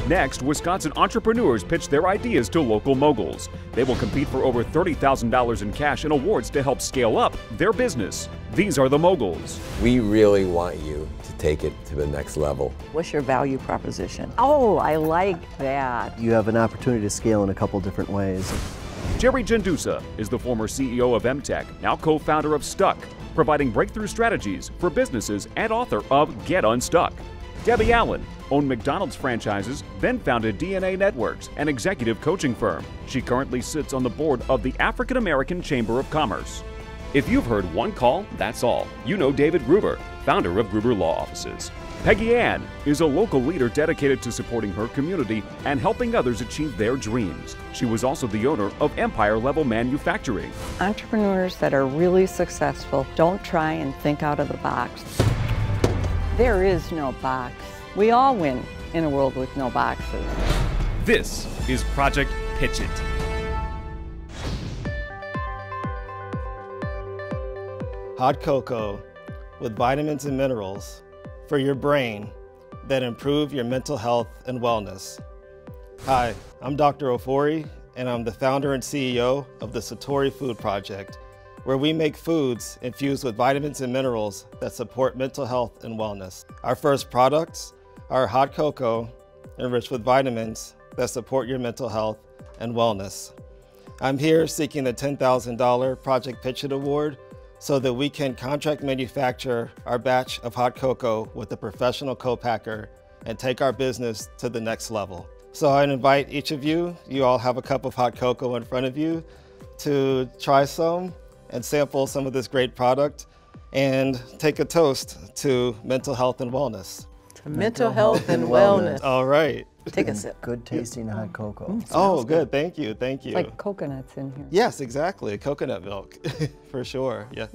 Next, Wisconsin entrepreneurs pitch their ideas to local moguls. They will compete for over $30,000 in cash and awards to help scale up their business. These are the moguls. We really want you to take it to the next level. What's your value proposition? Oh, I like that. You have an opportunity to scale in a couple different ways. Jerry Gendusa is the former CEO of MTech, now co-founder of Stuck, providing breakthrough strategies for businesses and author of Get Unstuck. Debbie Allen owned McDonald's franchises, then founded DNA Networks, an executive coaching firm. She currently sits on the board of the African American Chamber of Commerce. If you've heard one call, that's all. You know David Gruber, founder of Gruber Law Offices. Peggy Ann is a local leader dedicated to supporting her community and helping others achieve their dreams. She was also the owner of Empire Level Manufacturing. Entrepreneurs that are really successful don't try and think out of the box. There is no box. We all win in a world with no boxes. This is Project Pitch It. Hot cocoa with vitamins and minerals for your brain that improve your mental health and wellness. Hi, I'm Dr. Ofori, and I'm the founder and CEO of the Satori Food Project, where we make foods infused with vitamins and minerals that support mental health and wellness. Our first products are hot cocoa enriched with vitamins that support your mental health and wellness. I'm here seeking the $10,000 Project Pitch It Award so that we can contract manufacture our batch of hot cocoa with a professional co-packer and take our business to the next level. So I invite each of you all have a cup of hot cocoa in front of you, to try some and sample some of this great product and take a toast to mental health and wellness. To mental health and wellness. All right. Take a sip. Good tasting hot cocoa. Oh, good. Thank you. Thank you. It's like coconuts in here. Yes, exactly. Coconut milk, for sure. Yeah.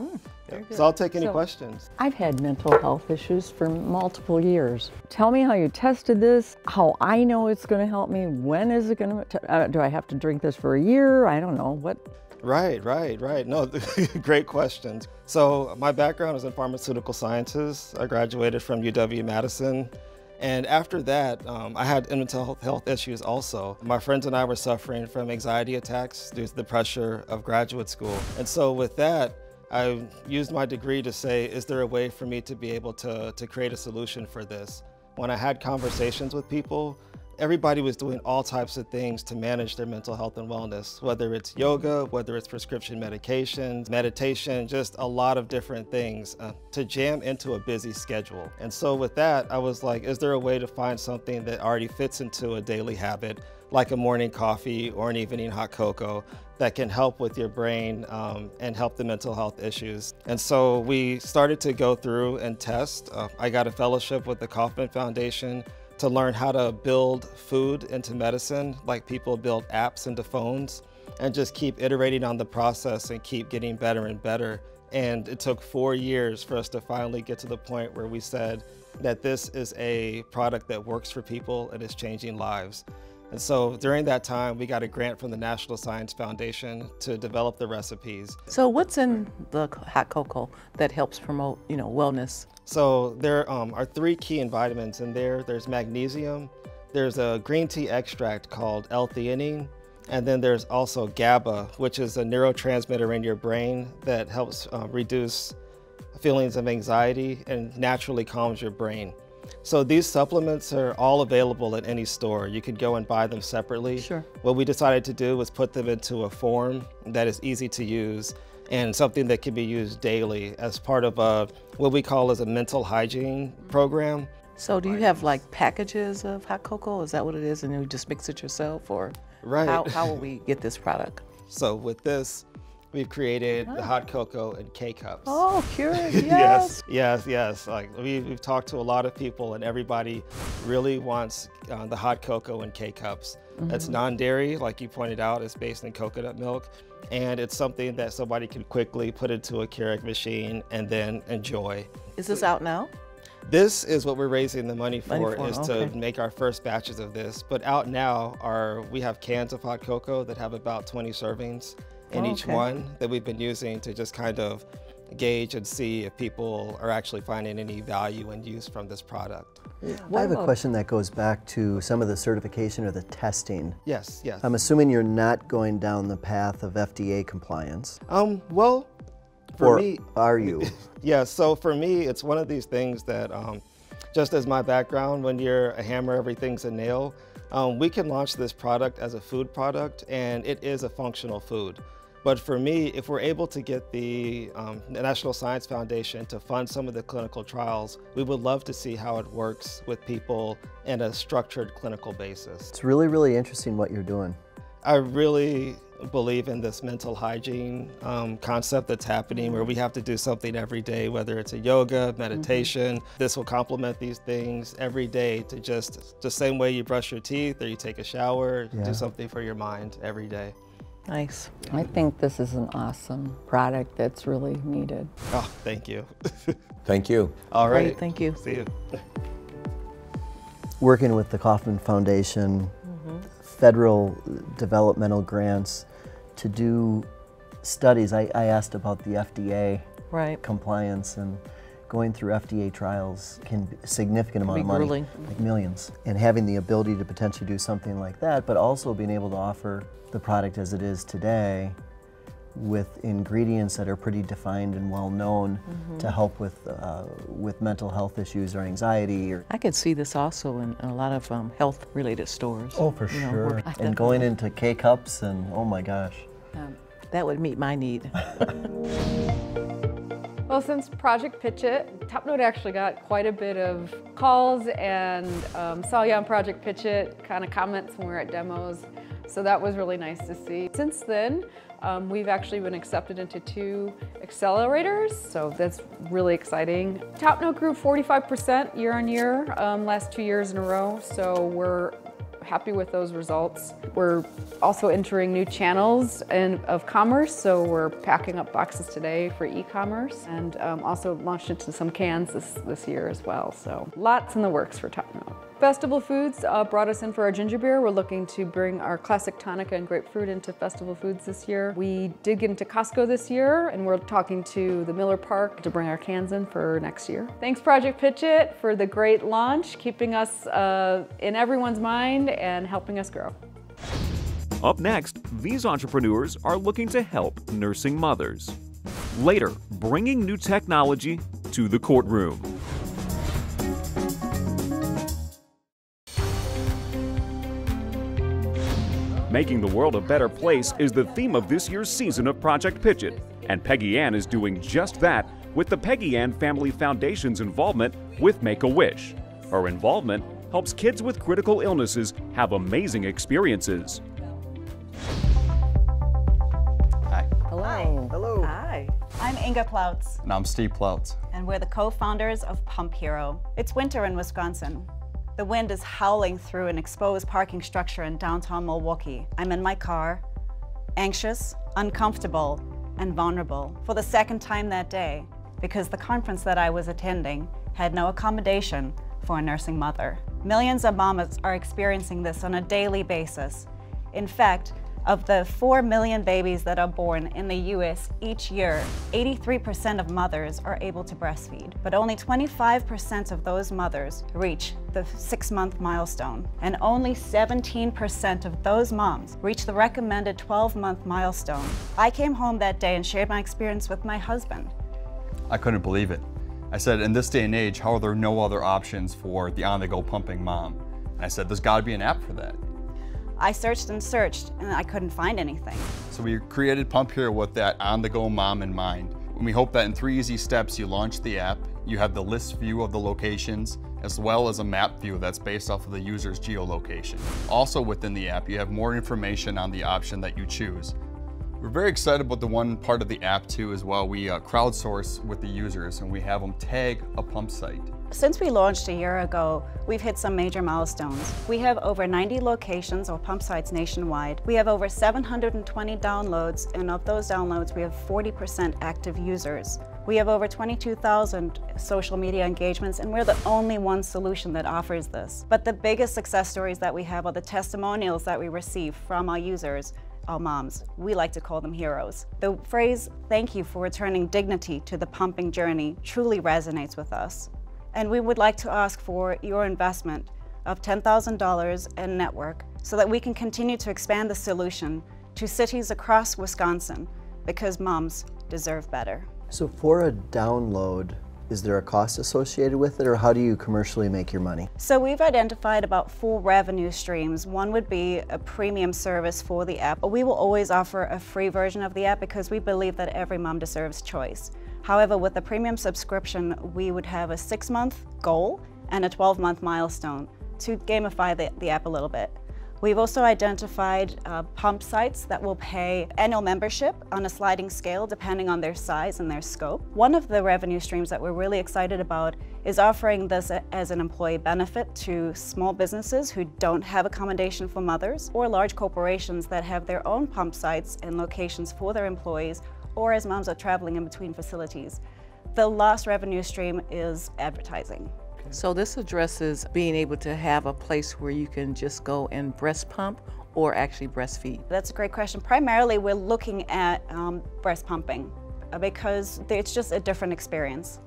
Very good. So I'll take any questions. I've had mental health issues for multiple years. Tell me how you tested this, how I know it's going to help me, when is it going to, do I have to drink this for a year? I don't know. What? Right. No, great questions. So my background is in pharmaceutical sciences. I graduated from UW-Madison. And after that, I had mental health issues also. My friends and I were suffering from anxiety attacks due to the pressure of graduate school. And so with that, I used my degree to say, is there a way for me to be able to create a solution for this? When I had conversations with people, everybody was doing all types of things to manage their mental health and wellness, whether it's yoga, whether it's prescription medications, meditation, just a lot of different things to jam into a busy schedule. And so with that, I was like, is there a way to find something that already fits into a daily habit, like a morning coffee or an evening hot cocoa, that can help with your brain and help the mental health issues? And so we started to go through and test. I got a fellowship with the Kauffman Foundation to learn how to build food into medicine, like people build apps into phones, and just keep iterating on the process and keep getting better and better. And it took 4 years for us to finally get to the point where we said that this is a product that works for people and is changing lives. And so during that time, we got a grant from the National Science Foundation to develop the recipes. So what's in the hot cocoa that helps promote, wellness? So there are 3 key vitamins in there. There's magnesium, there's a green tea extract called L-theanine, and then there's also GABA, which is a neurotransmitter in your brain that helps reduce feelings of anxiety and naturally calms your brain. So these supplements are all available at any store. You can go and buy them separately. Sure. What we decided to do was put them into a form that is easy to use and something that can be used daily as part of what we call as a mental hygiene program. So do you have like packages of hot cocoa? Is that what it is? And you just mix it yourself, or right. How will we get this product? So with this, we've created the hot cocoa in K-cups. Oh, curious, yes. yes. Like we've talked to a lot of people and everybody really wants the hot cocoa in K-cups. It's non-dairy, like you pointed out, it's based in coconut milk. And it's something that somebody can quickly put into a Keurig machine and then enjoy. Is this out now? This is what we're raising the money for, to make our first batches of this. But out now we have cans of hot cocoa that have about 20 servings in each one that we've been using to just kind of gauge and see if people are actually finding any value and use from this product. I have a question that goes back to some of the certification or the testing. Yes, yes. I'm assuming you're not going down the path of FDA compliance. Well, for me, are you? Yeah, so for me, it's one of these things that, just as my background, when you're a hammer, everything's a nail. We can launch this product as a food product, and it is a functional food. But for me, if we're able to get the National Science Foundation to fund some of the clinical trials, we would love to see how it works with people in a structured clinical basis. It's really, really interesting what you're doing. I really believe in this mental hygiene concept that's happening where we have to do something every day, whether it's a yoga, meditation. This will complement these things every day to just the same way you brush your teeth or you take a shower, do something for your mind every day. Nice. I think this is an awesome product that's really needed. Oh, thank you. Thank you. All right. Great, thank you. See you. Working with the Kauffman Foundation, federal developmental grants to do studies. I asked about the FDA compliance, and going through FDA trials can be a significant amount of money, grueling. like millions. And having the ability to potentially do something like that, but also being able to offer the product as it is today with ingredients that are pretty defined and well known to help with mental health issues or anxiety. I could see this also in a lot of health related stores. Oh, for sure. And going into K-cups and oh my gosh. That would meet my need. Well, since Project Pitch It, TopNote actually got quite a bit of calls and saw you on Project Pitch It, kind of comments when we were at demos. So that was really nice to see. Since then, we've actually been accepted into 2 accelerators, so that's really exciting. TopNote grew 45% year on year, last 2 years in a row, so we're happy with those results. We're also entering new channels of commerce, so we're packing up boxes today for e-commerce, and also launched into some cans this year as well, so lots in the works for TopNote. Festival Foods brought us in for our ginger beer. We're looking to bring our classic Tonica and grapefruit into Festival Foods this year. We did get into Costco this year, and we're talking to the Miller Park to bring our cans in for next year. Thanks Project Pitch It for the great launch, keeping us in everyone's mind and helping us grow. Up next, these entrepreneurs are looking to help nursing mothers. Later, bringing new technology to the courtroom. Making the world a better place is the theme of this year's season of Project Pitch It, and Peggy Ann is doing just that with the Peggy Ann Family Foundation's involvement with Make-A-Wish. Her involvement helps kids with critical illnesses have amazing experiences. Hi. Hello. Hello. Hi. I'm Inga Plautz, And I'm Steve Plautz. and we're the co-founders of Pump Hero. It's winter in Wisconsin. The wind is howling through an exposed parking structure in downtown Milwaukee. I'm in my car, anxious, uncomfortable, and vulnerable for the second time that day because the conference that I was attending had no accommodation for a nursing mother. Millions of mamas are experiencing this on a daily basis. In fact, of the 4 million babies that are born in the US each year, 83% of mothers are able to breastfeed, but only 25% of those mothers reach the 6-month milestone, and only 17% of those moms reach the recommended 12-month milestone. I came home that day and shared my experience with my husband. I couldn't believe it. I said, in this day and age, how are there no other options for the on-the-go pumping mom? And I said, there's gotta be an app for that. I searched and searched, and I couldn't find anything. So we created Pump Hero with that on-the-go mom in mind. And we hope that in 3 easy steps, you launch the app, you have the list view of the locations, as well as a map view that's based off of the user's geolocation. Also within the app, you have more information on the option that you choose. We're very excited about the one part of the app too as well. We crowdsource with the users and we have them tag a pump site. Since we launched a year ago, we've hit some major milestones. We have over 90 locations or pump sites nationwide. We have over 720 downloads, and of those downloads, we have 40% active users. We have over 22,000 social media engagements, and we're the only one solution that offers this. But the biggest success stories that we have are the testimonials that we receive from our users our moms. We like to call them heroes. The phrase, "thank you for returning dignity to the pumping journey," truly resonates with us. And we would like to ask for your investment of $10,000 in network so that we can continue to expand the solution to cities across Wisconsin, because moms deserve better. So for a download, is there a cost associated with it, or how do you commercially make your money? So we've identified about 4 revenue streams. One would be a premium service for the app. We will always offer a free version of the app because we believe that every mom deserves choice. However, with the premium subscription, we would have a 6-month goal and a 12-month milestone to gamify the app a little bit. We've also identified pump sites that will pay annual membership on a sliding scale depending on their size and their scope. One of the revenue streams that we're really excited about is offering this as an employee benefit to small businesses who don't have accommodation for mothers, or large corporations that have their own pump sites and locations for their employees, or as moms are traveling in between facilities. The last revenue stream is advertising. So this addresses being able to have a place where you can just go and breast pump or actually breastfeed. That's a great question. Primarily, we're looking at breast pumping because it's just a different experience.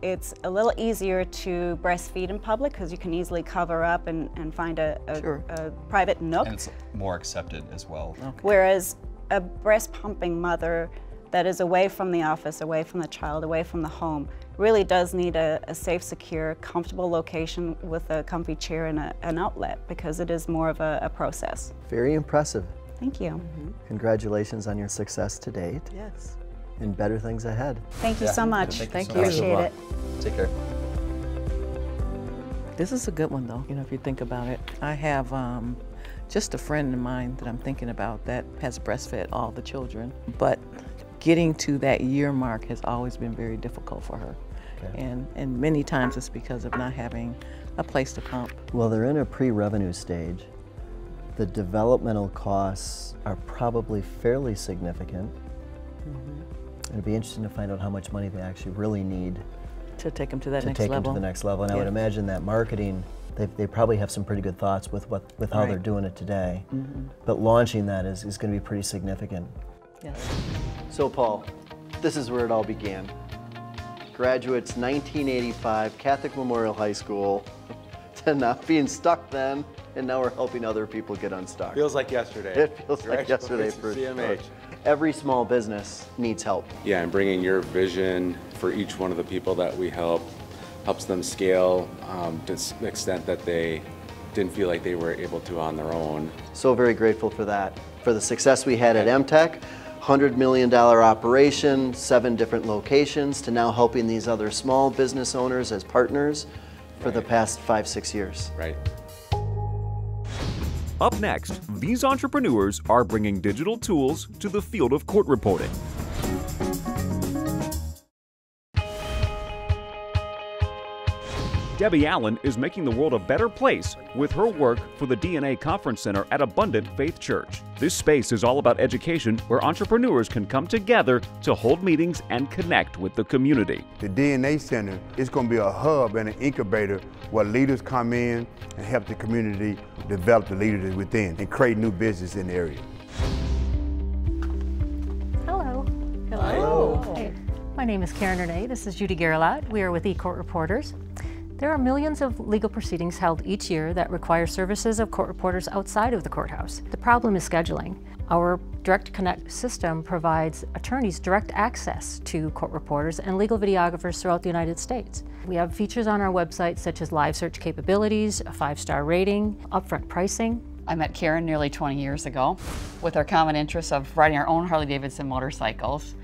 It's a little easier to breastfeed in public because you can easily cover up and find a private nook. And it's more accepted as well. Okay. Whereas a breast pumping mother that is away from the office, away from the child, away from the home, really does need a safe, secure, comfortable location with a comfy chair and an outlet, because it is more of a process. Very impressive. Thank you. Congratulations on your success to date. Yes. And better things ahead. Thank you so much. Thank you. Appreciate it. Take care. This is a good one though, if you think about it. I have just a friend of mine that I'm thinking about that has breastfed all the children, but getting to that year mark has always been very difficult for her. Okay. And many times it's because of not having a place to pump. Well, they're in a pre-revenue stage. The developmental costs are probably fairly significant. It'd be interesting to find out how much money they actually really need to take them to that next level. To take them to the next level. And I would imagine that marketing, they probably have some pretty good thoughts with how they're doing it today. But launching that is going to be pretty significant. Yes. So Paul, this is where it all began. Graduates 1985, Catholic Memorial High School, to not being stuck then, and now we're helping other people get unstuck. Feels like yesterday. It feels like yesterday for sure. Every small business needs help. Yeah, and bringing your vision for each one of the people that we help helps them scale to the extent that they didn't feel like they were able to on their own. So very grateful for that. For the success we had at MTech, $100 million operation, 7 different locations, to now helping these other small business owners as partners for the past 5-6 years. Right. Up next, these entrepreneurs are bringing digital tools to the field of court reporting. Debbie Allen is making the world a better place with her work for the DNA Conference Center at Abundant Faith Church. This space is all about education where entrepreneurs can come together to hold meetings and connect with the community. The DNA Center is going to be a hub and an incubator where leaders come in and help the community develop the leaders within and create new business in the area. Hello. Hello. Hey, my name is Karen Renee. This is Judy Gerlach. We are with eCourt Reporters. There are millions of legal proceedings held each year that require services of court reporters outside of the courthouse. The problem is scheduling. Our Direct Connect system provides attorneys direct access to court reporters and legal videographers throughout the United States. We have features on our website such as live search capabilities, a 5-star rating, upfront pricing. I met Karen nearly 20 years ago with our common interest of riding our own Harley-Davidson motorcycles.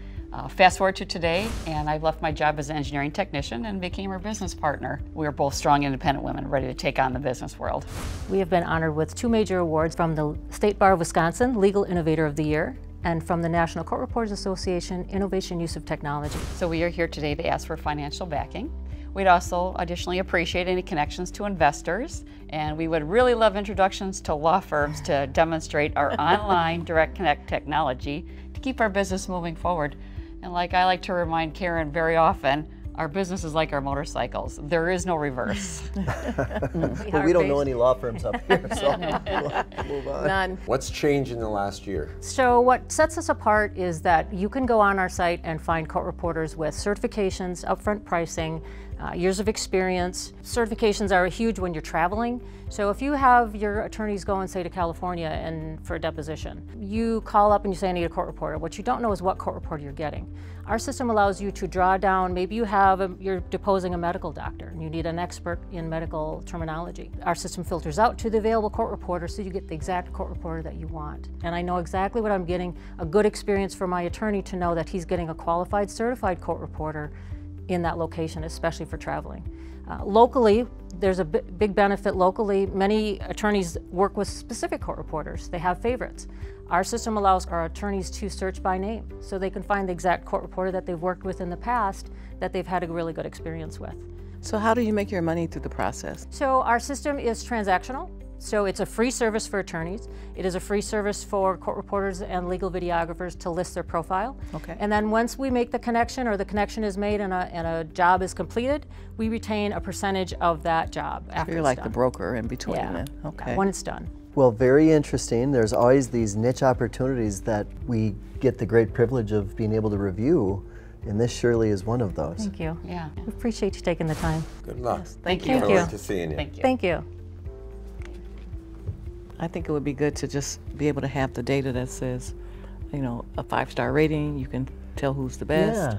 Fast forward to today, and I've left my job as an engineering technician and became her business partner. We are both strong, independent women ready to take on the business world. We have been honored with 2 major awards from the State Bar of Wisconsin, Legal Innovator of the Year, and from the National Court Reporters Association, Innovation Use of Technology. So we are here today to ask for financial backing. We'd also additionally appreciate any connections to investors, and we would really love introductions to law firms to demonstrate our online Direct Connect technology to keep our business moving forward. And like I like to remind Karen very often, Our business is like our motorcycles. There is no reverse. Well, we don't know any law firms up here, so we'll move on. None. What's changed in the last year? So what sets us apart is that you can go on our site and find court reporters with certifications, upfront pricing, years of experience. Certifications are huge when you're traveling. So if you have your attorneys go and say to California and for a deposition, you call up and you say, I need a court reporter. What you don't know is what court reporter you're getting. Our system allows you to draw down, maybe you have you're deposing a medical doctor and you need an expert in medical terminology. Our system filters out to the available court reporter so you get the exact court reporter that you want. And I know exactly what I'm getting, a good experience for my attorney to know that he's getting a qualified, certified court reporter in that location, especially for traveling. Locally, there's a big benefit locally. Many attorneys work with specific court reporters. They have favorites. Our system allows our attorneys to search by name so they can find the exact court reporter that they've worked with in the past that they've had a really good experience with. So how do you make your money through the process? So our system is transactional. So it's a free service for attorneys. It is a free service for court reporters and legal videographers to list their profile. Okay. And then once we make the connection or the connection is made and a job is completed, we retain a percentage of that job after You're it's like done. the broker in between Yeah. then. Okay. When it's done. Well, very interesting. There's always these niche opportunities that we get the great privilege of being able to review, and this surely is one of those. Thank you. Yeah. We appreciate you taking the time. Good luck. Yes, thank you. Thank Look you. forward to seeing you. Thank you. Thank you. I think it would be good to just be able to have the data that says, you know, a 5-star rating. You can tell who's the best,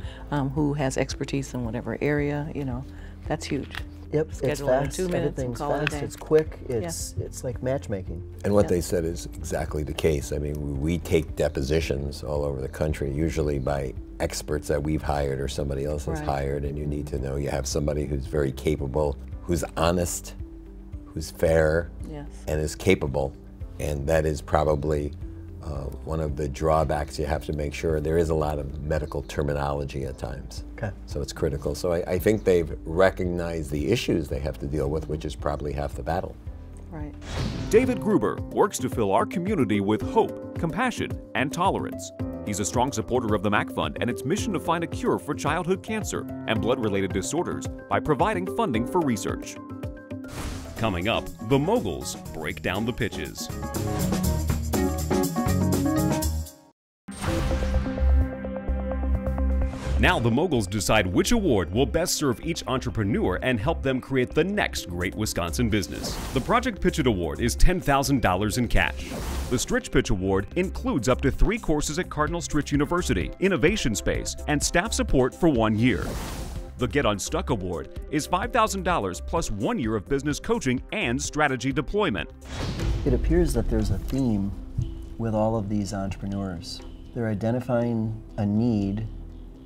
who has expertise in whatever area. You know, that's huge. Yep, it's Schedule it in fast. 2 minutes and Everything's call it a fast. day. It's quick. It's like matchmaking. And what Yeah. they said is exactly the case. I mean, we take depositions all over the country, usually by experts that we've hired or somebody else has Right. hired, and you need to know you have somebody who's very capable, who's honest, who's fair, Yes. and is capable. And that is probably one of the drawbacks. You have to make sure there is a lot of medical terminology at times. Okay. So it's critical. So I think they've recognized the issues they have to deal with, which is probably half the battle. Right. David Gruber works to fill our community with hope, compassion, and tolerance. He's a strong supporter of the MAC Fund and its mission to find a cure for childhood cancer and blood-related disorders by providing funding for research. Coming up, the Moguls break down the pitches. Now the Moguls decide which award will best serve each entrepreneur and help them create the next great Wisconsin business. The Project Pitch It Award is $10,000 in cash. The Stritch Pitch Award includes up to 3 courses at Cardinal Stritch University, innovation space, and staff support for 1 year. The Get Unstuck Award is $5,000 plus 1 year of business coaching and strategy deployment. It appears that there's a theme with all of these entrepreneurs. They're identifying a need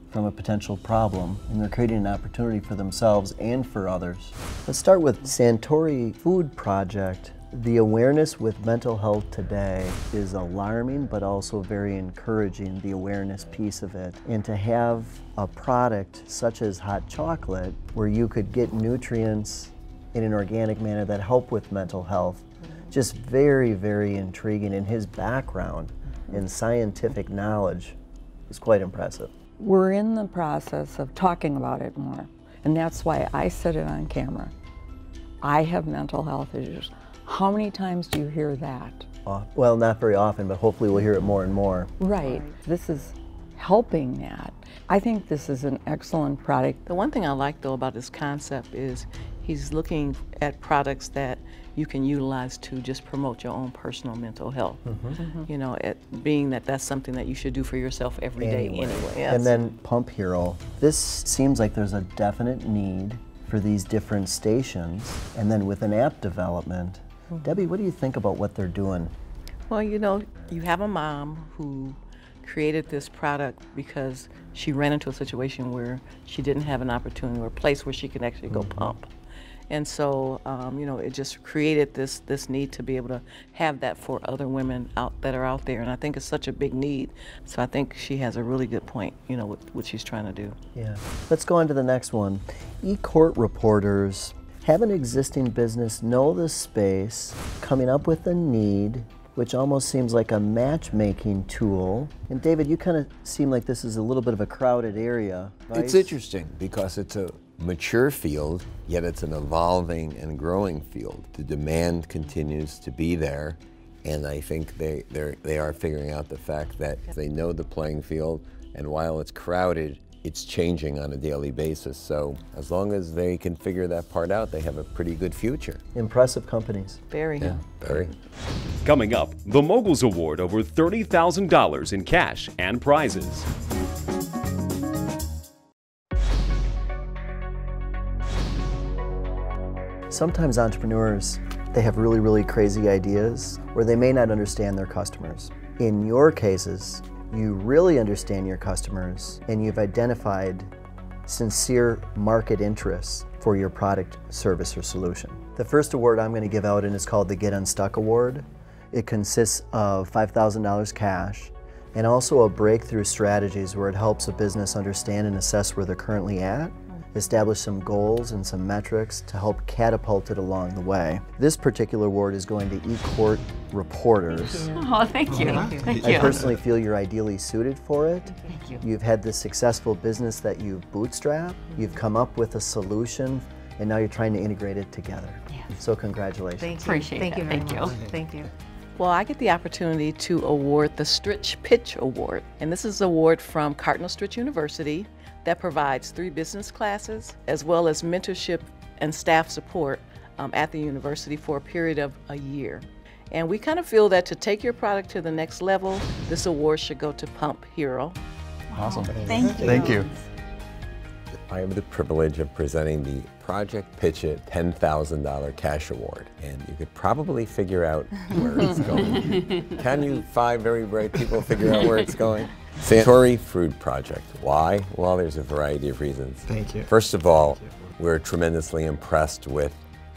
from a potential problem, and they're creating an opportunity for themselves and for others. Let's start with Satori Food Project. The awareness with mental health today is alarming, but also very encouraging, the awareness piece of it. And to have a product such as hot chocolate, where you could get nutrients in an organic manner that help with mental health, just very, very intriguing. And his background in scientific knowledge is quite impressive. We're in the process of talking about it more, and that's why I said it on camera. I have mental health issues. How many times do you hear that? Well, not very often, but hopefully we'll hear it more and more. Right. This is helping that. I think this is an excellent product. The one thing I like though about this concept is he's looking at products that you can utilize to just promote your own personal mental health. You know, being that that's something that you should do for yourself every day anyway. Yes. And then Pump Hero. This seems like there's a definite need for these different stations. And then with an app development, Debbie, what do you think about what they're doing? Well, you know, you have a mom who created this product because she ran into a situation where she didn't have an opportunity or a place where she could actually go pump. And so, you know, it just created this need to be able to have that for other women that are out there. And I think it's such a big need. So I think she has a really good point, you know, with what she's trying to do. Yeah. Let's go on to the next one. E-court reporters have an existing business, know the space, coming up with a need, which almost seems like a matchmaking tool. And David, you kind of seem like this is a little bit of a crowded area, right? It's interesting because it's a mature field, yet it's an evolving and growing field. The demand continues to be there, and I think they are figuring out the fact that they know the playing field, and while it's crowded, it's changing on a daily basis. So as long as they can figure that part out, they have a pretty good future. Impressive companies. Very. Yeah, very. Coming up, the MOGULS Award, over $30,000 in cash and prizes. Sometimes entrepreneurs, they have really, really crazy ideas where they may not understand their customers. In your cases, you really understand your customers and you've identified sincere market interests for your product, service, or solution. The first award I'm going to give out and it's called the Get Unstuck Award. It consists of $5,000 cash and also a breakthrough strategies where it helps a business understand and assess where they're currently at, establish some goals and some metrics to help catapult it along the way. This particular award is going to eCourt reporters. Oh, thank you. Thank you. I personally feel you're ideally suited for it. Thank you. You've had this successful business that you've bootstrapped. You've come up with a solution, and now you're trying to integrate it together. Yeah. So congratulations. Thank you. Appreciate Thank that. you very Thank much. you. Thank you. Well, I get the opportunity to award the Stritch Pitch Award. And this is an award from Cardinal Stritch University that provides 3 business classes as well as mentorship and staff support at the university for a period of a year. And we kind of feel that to take your product to the next level, this award should go to Pump Hero. Awesome. Thank you. Thank you. I have the privilege of presenting the Project Pitch It $10,000 cash award, and you could probably figure out where it's going. Can you 5 very bright people figure out where it's going? Satori Fruit Project. Why? Well, there's a variety of reasons. Thank you. First of all, we're tremendously impressed with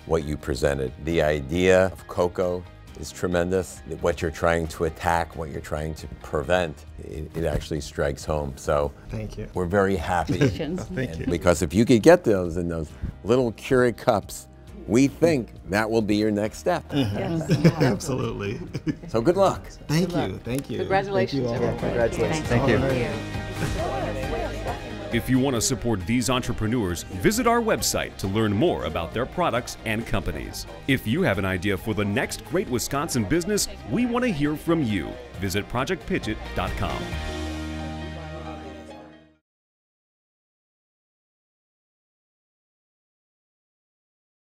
what you presented. The idea of cocoa is tremendous. What you're trying to attack, what you're trying to prevent, it actually strikes home. So Thank you. we're very happy. Thank you. Because if you could get those in those little Keurig cups, we think that will be your next step. Yes. Absolutely. So good luck. Thank you. Thank you. Congratulations, Thank you all. Yeah, congratulations. Thank you. If you want to support these entrepreneurs, visit our website to learn more about their products and companies. If you have an idea for the next great Wisconsin business, we want to hear from you. Visit projectpitchit.com.